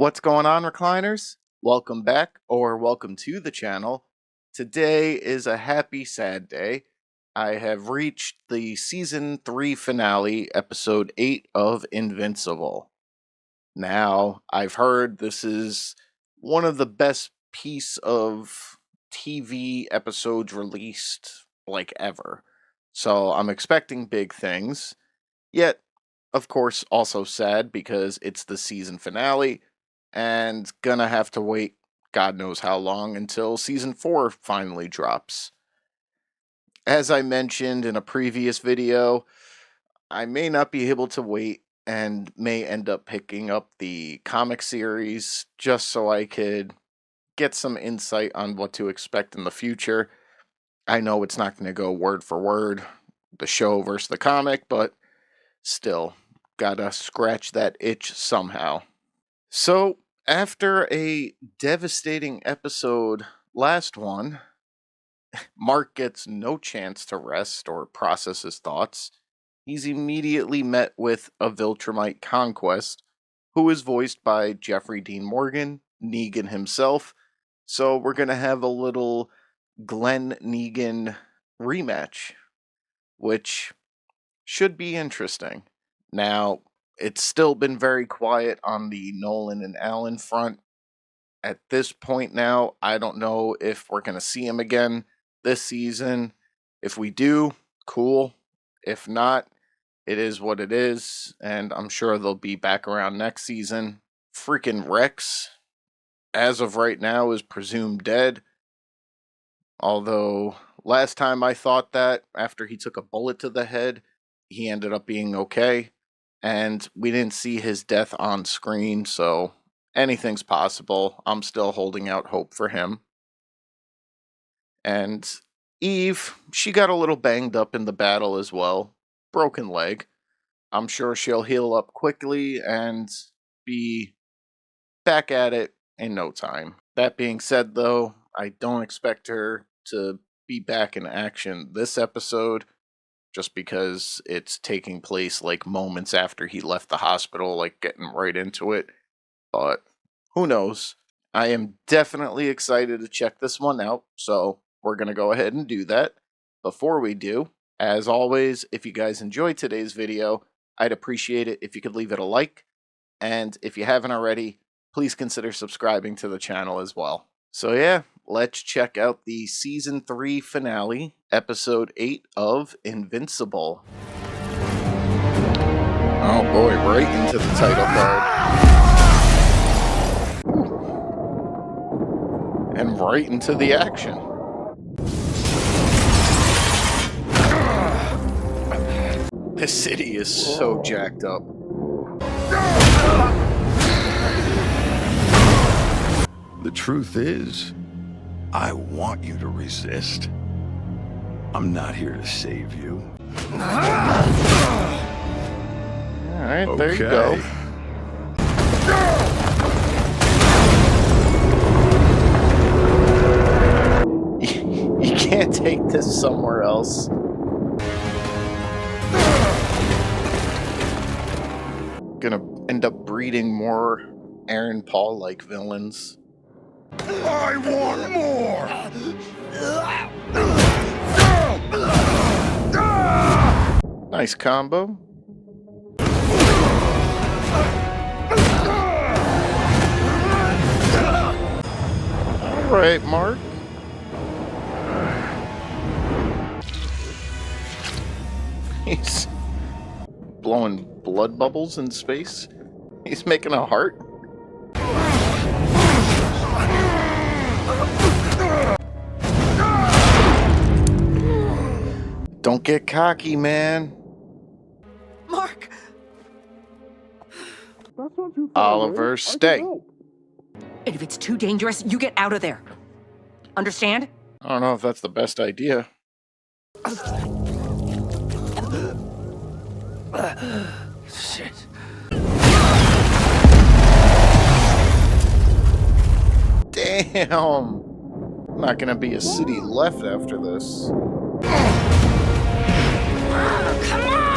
What's going on, recliners? Welcome back, or welcome to the channel. Today is a happy, sad day. I have reached the Season 3 finale, Episode 8 of Invincible. Now, I've heard this is one of the best piece of TV episodes released, ever. So I'm expecting big things. Yet, of course, also sad because it's the season finale, and gonna have to wait God knows how long until Season 4 finally drops. As I mentioned in a previous video, I may not be able to wait and may end up picking up the comic series just so I could get some insight on what to expect in the future. I know it's not going to go word for word, the show versus the comic, but still, gotta scratch that itch somehow. So, after a devastating episode, last one, Mark gets no chance to rest or process his thoughts. He's immediately met with a Viltrumite Conquest, who is voiced by Jeffrey Dean Morgan, Negan himself. So we're going to have a little Glenn Negan rematch, which should be interesting. Now, it's still been very quiet on the Nolan and Allen front. At this point now, I don't know if we're going to see him again this season. If we do, cool. If not, it is what it is, and I'm sure they'll be back around next season. Freaking Rex, as of right now, is presumed dead. Although, last time I thought that, after he took a bullet to the head, he ended up being okay. And we didn't see his death on screen, so anything's possible. I'm still holding out hope for him. And Eve, she got a little banged up in the battle as well. Broken leg. I'm sure she'll heal up quickly and be back at it in no time. That being said, though, I don't expect her to be back in action this episode, just because it's taking place moments after he left the hospital, getting right into it. But who knows? I am definitely excited to check this one out, so we're going to go ahead and do that. Before we do, as always, if you guys enjoyed today's video, I'd appreciate it if you could leave it a like, and if you haven't already, please consider subscribing to the channel as well. So yeah, let's check out the Season 3 finale, Episode 8 of Invincible. Oh boy, right into the title card. And right into the action. This city is so jacked up. The truth is, I want you to resist. I'm not here to save you. Alright, there you go. You can't take this somewhere else. Gonna end up breeding more Aaron Paul-like villains. I want more! Nice combo. Alright, Mark. He's blowing blood bubbles in space. He's making a heart. Don't get cocky, man. Mark! Oliver, stay. And if it's too dangerous, you get out of there. Understand? I don't know if that's the best idea. Shit. Damn! Not gonna be a city left after this. Come on!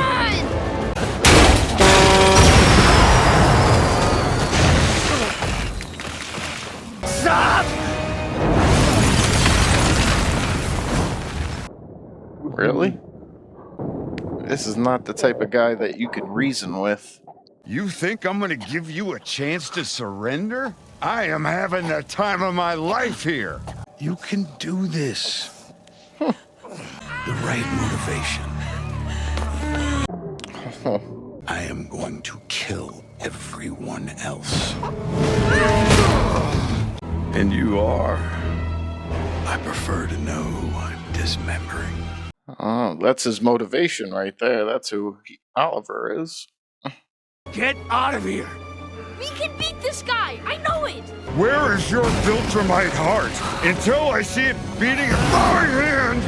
Really? This is not the type of guy that you can reason with. You think I'm gonna give you a chance to surrender? I am having the time of my life here. You can do this. The right motivation. I am going to kill everyone else. And you are? I prefer to know who I'm dismembering. Oh, that's his motivation right there. That's who Oliver is. Get out of here! We can beat this guy! I know it! Where is your Viltrumite heart? Until I see it beating in my hand,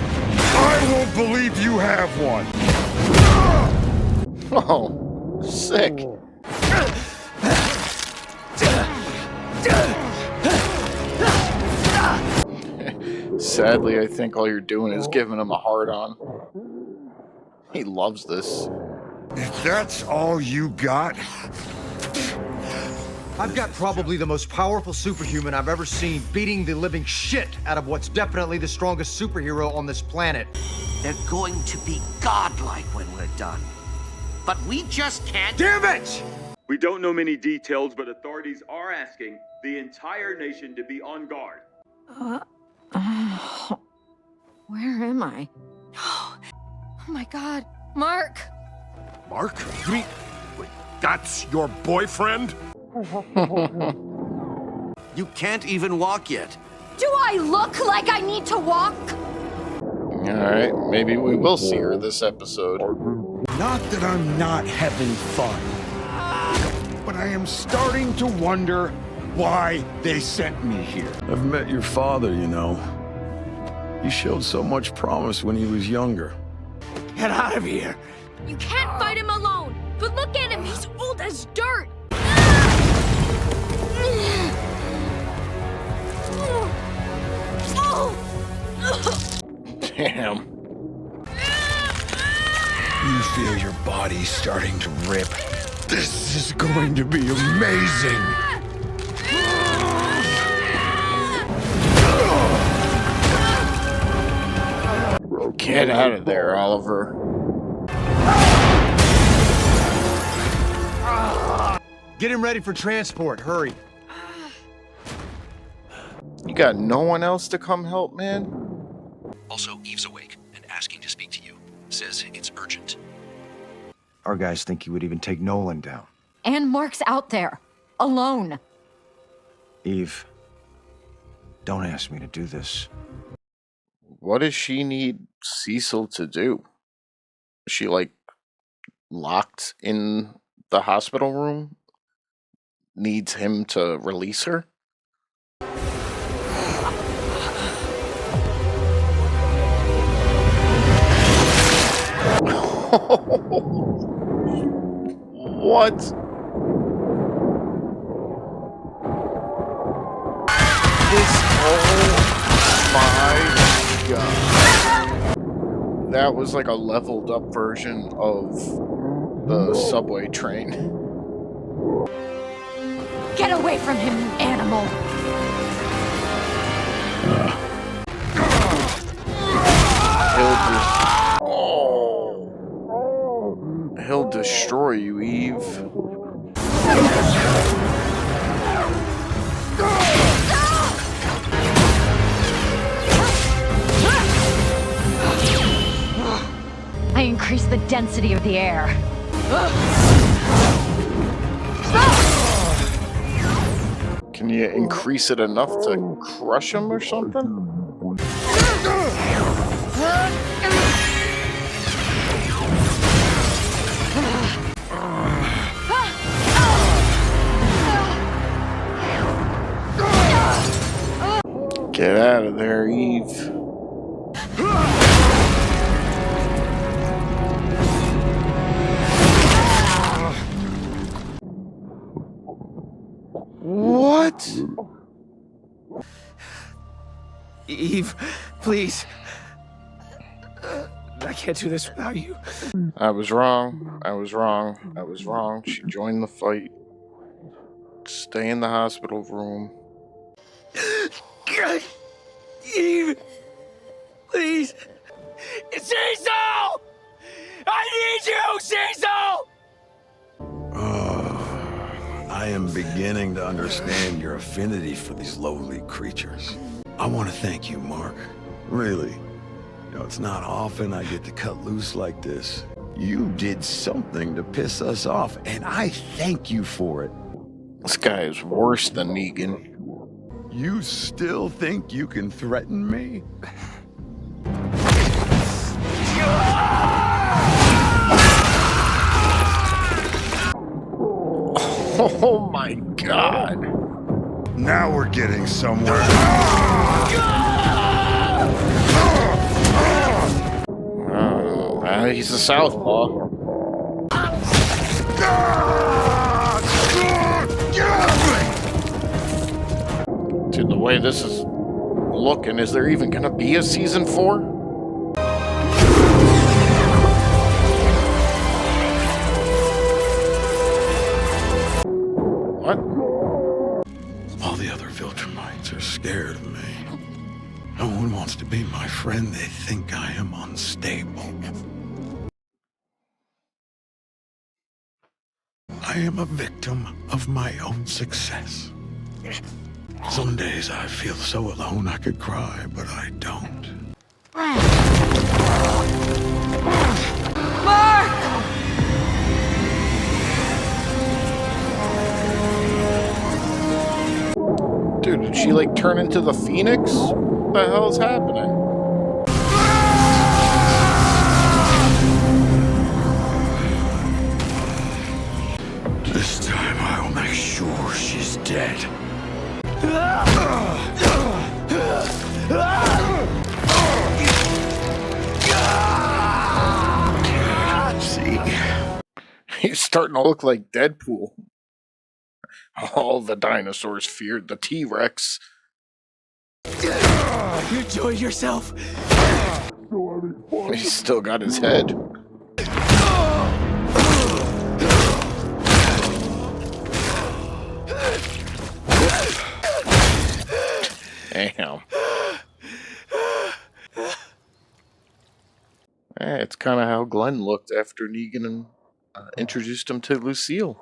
I won't believe you have one. Oh, sick. Sadly, I think all you're doing is giving him a hard-on. He loves this. If that's all you got, I've got probably the most powerful superhuman I've ever seen beating the living shit out of what's definitely the strongest superhero on this planet. They're going to be godlike when we're done. But we just can't. Damn it! We don't know many details, but authorities are asking the entire nation to be on guard. Where am I? Oh my god. Mark! Mark? You mean, wait, that's your boyfriend? You can't even walk yet. Do I look like I need to walk? Alright, maybe we will see her this episode. not that I'm not having fun, but I am starting to wonder why they sent me here. I've met your father, you know. He showed so much promise when he was younger. Get out of here! You can't fight him alone! But look at him, he's old as dirt! Damn. You feel your body starting to rip. This is going to be amazing. Get out of there, Oliver. Get him ready for transport, hurry. You got no one else to come help, man? Also, Eve's awake and asking to speak to you. Says it's urgent. Our guys think he would even take Nolan down. And Mark's out there, alone. Eve, don't ask me to do this. What does she need Cecil to do? Is she, like, locked in the hospital room? Needs him to release her? What? This, oh my god. That was like a leveled up version of the subway train. Get away from him, you animal! He'll destroy you, Eve. I increase the density of the air. Can you increase it enough to crush him or something? Get out of there, Eve. What? Eve, please. I can't do this without you. I was wrong. I was wrong. I was wrong. She joined the fight. Stay in the hospital room. Eve, please. It's Jason! you, Cecil! I am beginning to understand your affinity for these lowly creatures. I want to thank you, Mark. Really. You know, it's not often I get to cut loose like this. You did something to piss us off, and I thank you for it. This guy is worse than Negan. You still think you can threaten me? Oh my god. Now we're getting somewhere. He's a southpaw. Dude, the way this is looking, is there even gonna be a season 4? What? All the other Viltrumites are scared of me. No one wants to be my friend. They think I am unstable. I am a victim of my own success. Some days I feel so alone I could cry, but I don't. Dude, did she like turn into the Phoenix? What the hell is happening? This time I will make sure she's dead. See? He's starting to look like Deadpool. All the dinosaurs feared the T-Rex. You enjoy yourself? He's still got his head. Damn. It's kind of how Glenn looked after Negan introduced him to Lucille.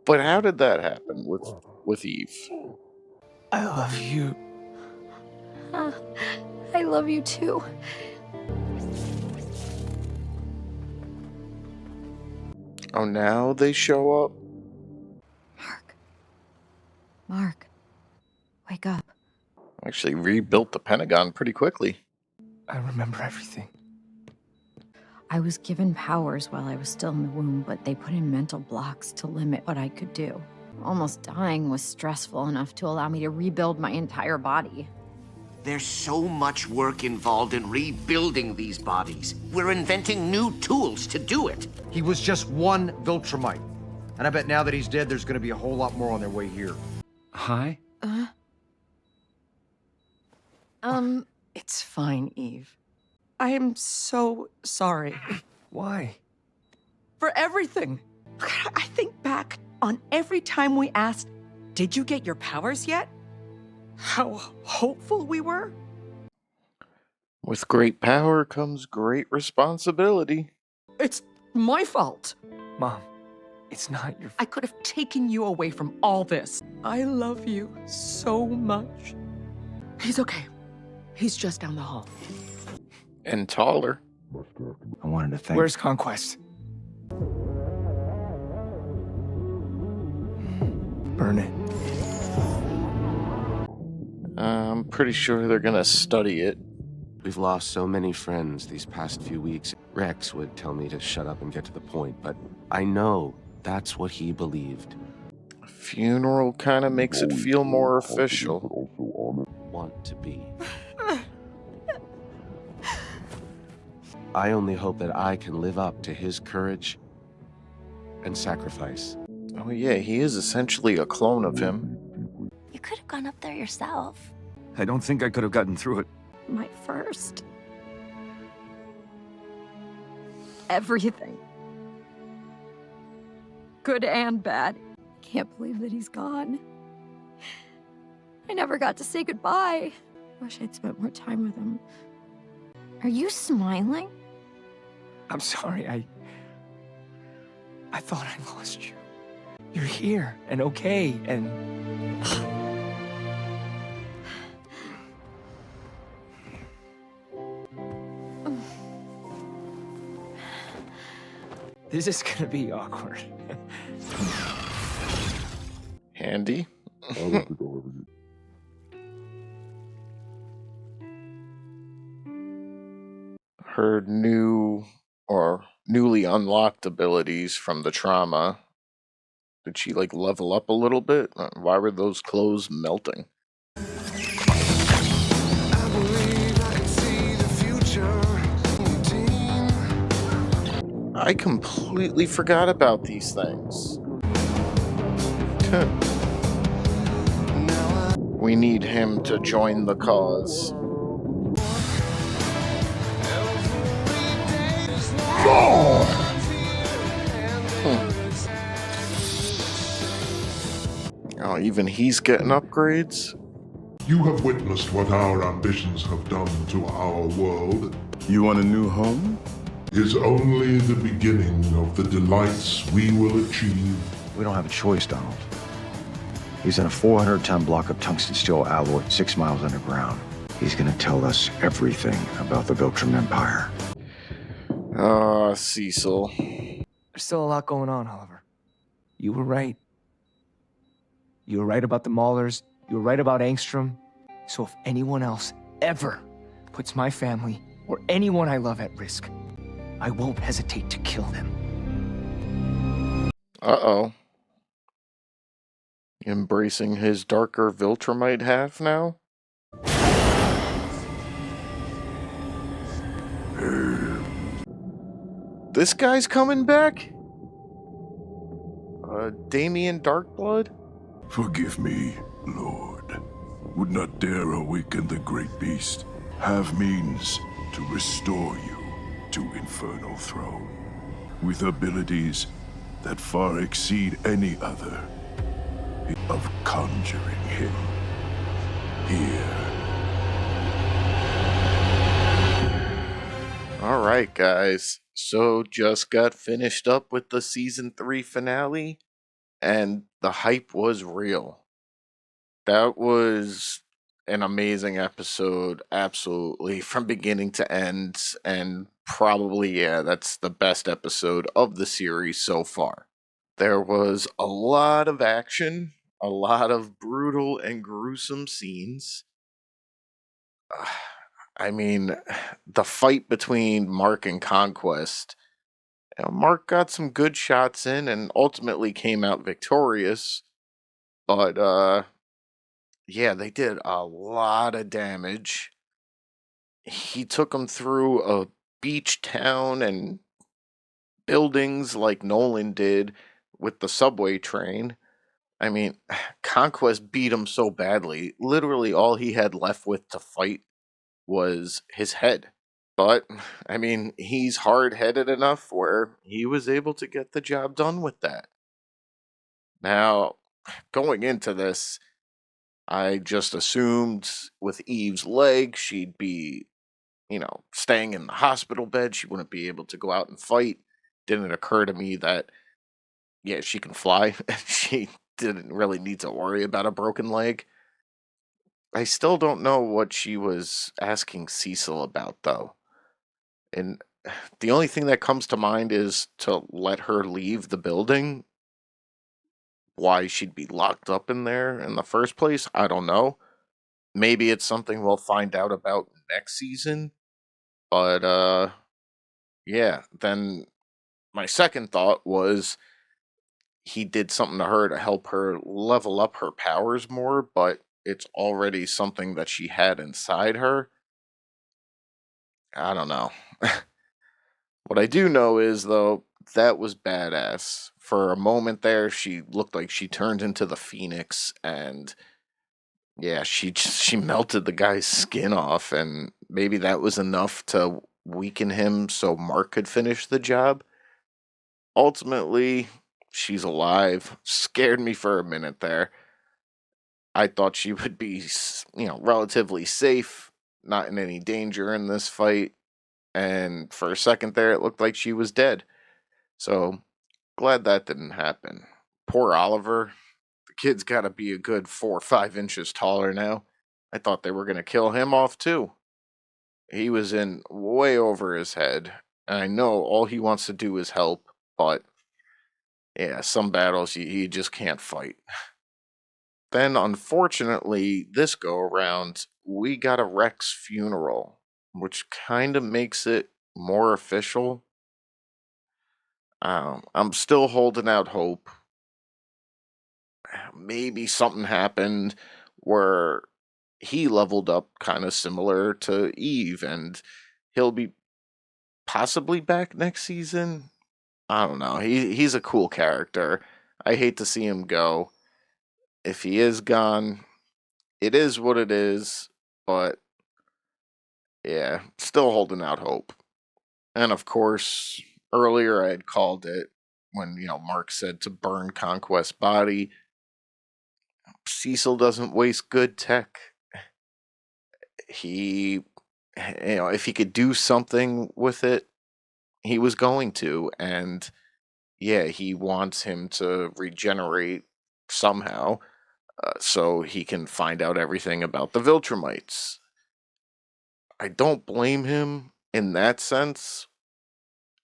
But how did that happen with Eve? I love you. I love you too. Oh, now they show up? Mark, wake up. Actually rebuilt the Pentagon pretty quickly. I remember everything. I was given powers while I was still in the womb, but they put in mental blocks to limit what I could do. Almost dying was stressful enough to allow me to rebuild my entire body. There's so much work involved in rebuilding these bodies. We're inventing new tools to do it. He was just one Viltrumite. And I bet now that he's dead, there's gonna be a whole lot more on their way here. Hi? It's fine, Eve. I am so sorry. Why? For everything. I think back on every time we asked, did you get your powers yet? How hopeful we were. With great power comes great responsibility. It's my fault. Mom, it's not your I could have taken you away from all this. I love you so much. He's okay. He's just down the hall. And taller. I wanted to thank... Where's Conquest? Burn it. I'm pretty sure they're gonna study it. We've lost so many friends these past few weeks. Rex would tell me to shut up and get to the point, but I know that's what he believed. A funeral kind of makes it feel more official. Want to be. I only hope that I can live up to his courage and sacrifice. Oh yeah, he is essentially a clone of him. You could have gone up there yourself. I don't think I could have gotten through it. My first. Everything. Good and bad. Can't believe that he's gone. I never got to say goodbye. Wish I'd spent more time with him. Are you smiling? I'm sorry, I thought I lost you. You're here, and okay, and... This is gonna be awkward. Handy. Her new or newly unlocked abilities from the trauma. Did she like level up a little bit? Why were those clothes melting? I completely forgot about these things. We need him to join the cause. Oh, even he's getting upgrades? You have witnessed what our ambitions have done to our world. You want a new home? Is only the beginning of the delights we will achieve. We don't have a choice, Donald. He's in a 400-ton block of tungsten steel alloy 6 miles underground. He's gonna tell us everything about the Viltrum Empire. Ah, Cecil. There's still a lot going on, Oliver. You were right. You were right about the Maulers. You were right about Angstrom. So if anyone else ever puts my family or anyone I love at risk, I won't hesitate to kill them. Uh-oh. Embracing his darker Viltrumite half now? This guy's coming back? Damien Darkblood? Forgive me, Lord. Would not dare awaken the great beast. Have means to restore you to Infernal Throne. With abilities that far exceed any other. Of conjuring him. Here. Alright, guys. So, just got finished up with the Season 3 finale, and the hype was real. That was an amazing episode, absolutely, from beginning to end, and probably, yeah, that's the best episode of the series so far. There was a lot of action, a lot of brutal and gruesome scenes. I mean, the fight between Mark and Conquest. You know, Mark got some good shots in and ultimately came out victorious. But yeah, they did a lot of damage. He took them through a beach town and buildings like Nolan did with the subway train. I mean, Conquest beat him so badly. Literally, all he had left with to fight was his head. But, I mean, he's hard headed enough where he was able to get the job done with that. Now, going into this, I just assumed with Eve's leg, she'd be, staying in the hospital bed. She wouldn't be able to go out and fight. Didn't occur to me that, yeah, she can fly. She didn't really need to worry about a broken leg. I still don't know what she was asking Cecil about, though. And the only thing that comes to mind is to let her leave the building. Why she'd be locked up in there in the first place, I don't know. Maybe it's something we'll find out about next season. But yeah, then my second thought was he did something to her to help her level up her powers more, but it's already something that she had inside her. I don't know. What I do know is, though, that was badass. For a moment there, she looked like she turned into the Phoenix, and yeah, she melted the guy's skin off, and maybe that was enough to weaken him so Mark could finish the job. Ultimately, she's alive. Scared me for a minute there. I thought she would be, relatively safe, not in any danger in this fight. And for a second there, it looked like she was dead. So glad that didn't happen. Poor Oliver. The kid's got to be a good 4 or 5 inches taller now. I thought they were going to kill him off too. He was in way over his head. I know all he wants to do is help, but yeah, some battles you just can't fight. Then, unfortunately, this go around, we got a Rex funeral, which kind of makes it more official. I'm still holding out hope. Maybe something happened where he leveled up kind of similar to Eve, and he'll be possibly back next season. I don't know. He's a cool character. I hate to see him go. If he is gone, it is what it is. But yeah, still holding out hope. And of course, earlier I had called it when Mark said to burn Conquest's body. Cecil doesn't waste good tech. He, if he could do something with it, he was going to. And yeah, he wants him to regenerate somehow, so he can find out everything about the Viltrumites. I don't blame him in that sense.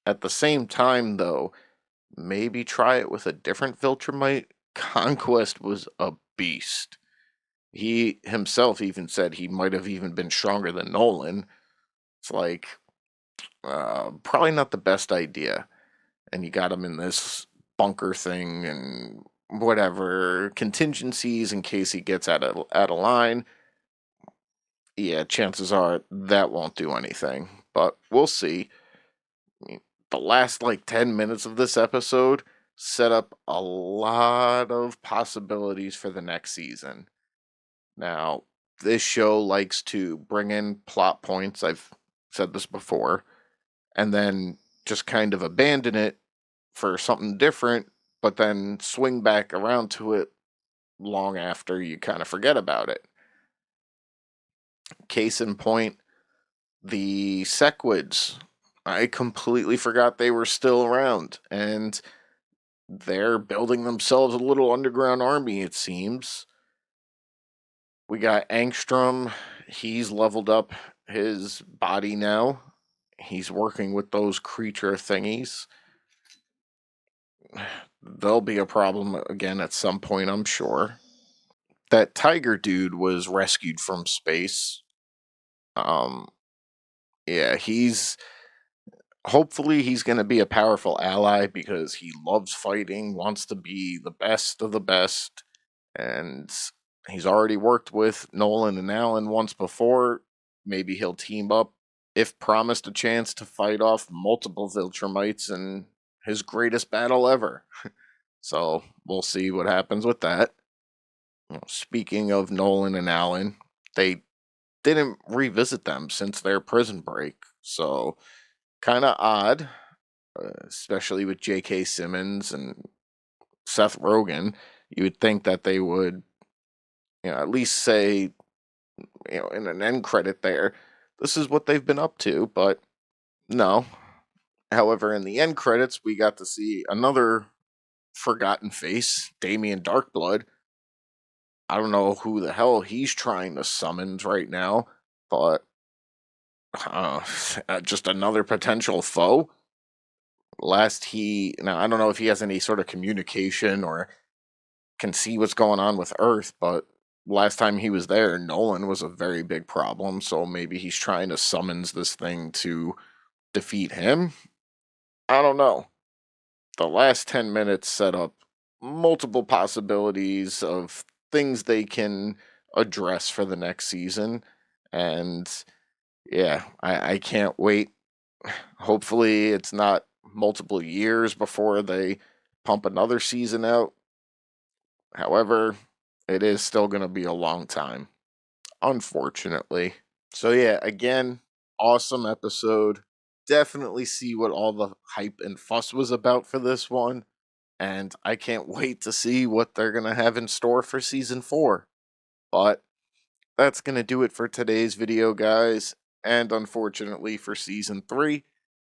At the same time, though, maybe try it with a different Viltrumite. Conquest was a beast. He himself even said he might have even been stronger than Nolan. It's like, probably not the best idea. And you got him in this bunker thing and whatever contingencies in case he gets out of line. Yeah, chances are that won't do anything, but we'll see. The last like 10 minutes of this episode set up a lot of possibilities for the next season. Now, this show likes to bring in plot points, I've said this before, and then just kind of abandon it for something different, but then swing back around to it long after you kind of forget about it. Case in point, the Sequids. I completely forgot they were still around, and they're building themselves a little underground army, it seems. We got Angstrom. He's leveled up his body now. He's working with those creature thingies. There'll be a problem again at some point, I'm sure. That tiger dude was rescued from space. Um, yeah, hopefully he's going to be a powerful ally because he loves fighting, wants to be the best of the best, and he's already worked with Nolan and Alan once before. Maybe he'll team up if promised a chance to fight off multiple Viltrumites in his greatest battle ever. So we'll see what happens with that. Speaking of Nolan and Alan, they didn't revisit them since their prison break. So kind of odd, especially with J.K. Simmons and Seth Rogen. You would think that they would, at least say, in an end credit there, this is what they've been up to, but no. However, in the end credits, we got to see another forgotten face, Damien Darkblood. I don't know who the hell he's trying to summon right now, but uh, just another potential foe. Now I don't know if he has any sort of communication or can see what's going on with Earth, but last time he was there, Nolan was a very big problem, so maybe he's trying to summons this thing to defeat him. I don't know. The last 10 minutes set up multiple possibilities of things they can address for the next season, and yeah, I can't wait. Hopefully, it's not multiple years before they pump another season out. However, it is still going to be a long time, unfortunately. So, yeah, again, awesome episode. Definitely see what all the hype and fuss was about for this one. And I can't wait to see what they're going to have in store for season 4. But that's going to do it for today's video, guys. And unfortunately for Season 3,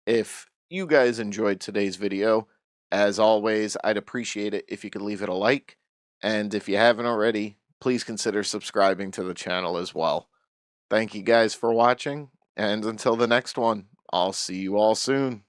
if you guys enjoyed today's video, as always, I'd appreciate it if you could leave it a like. And if you haven't already, please consider subscribing to the channel as well. Thank you guys for watching, and until the next one, I'll see you all soon.